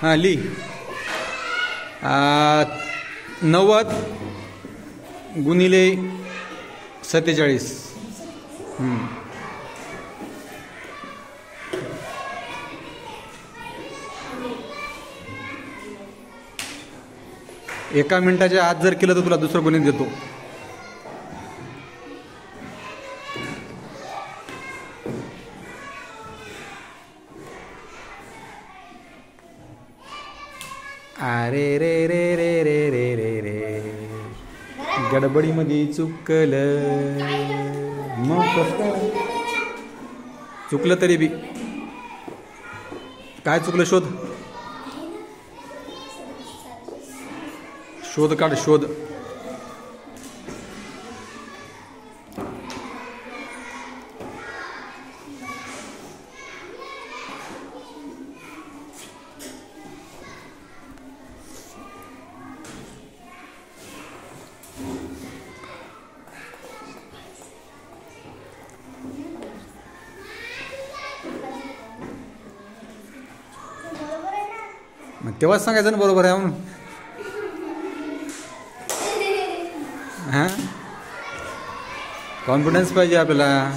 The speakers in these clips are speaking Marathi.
हां ली 90 गुणिले 47. एका मिनिटाच्या आत जर केलं तर तुला दुसरं गणित देतो. अरे रे रे रे रे रे रे रे गडबडीमध्ये चुकलं. मग कसं चुकलं तरी बी काय चुकलं शोध शोध काढ शोध. मग तेव्हाच सांगायचं ना बरोबर आहे म्हणून. हां कॉन्फिडन्स पाहिजे आपल्याला.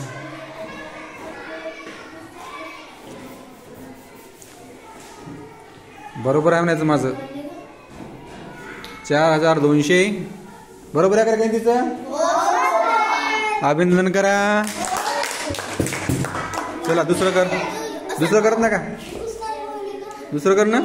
बरोबर आहे म्हणायचं माझं. 4200 बरोबर आहे का गणितीचं. अभिनंदन करा. चला दुसरं कर. दुसरं करत ना का दुसरं कर ना.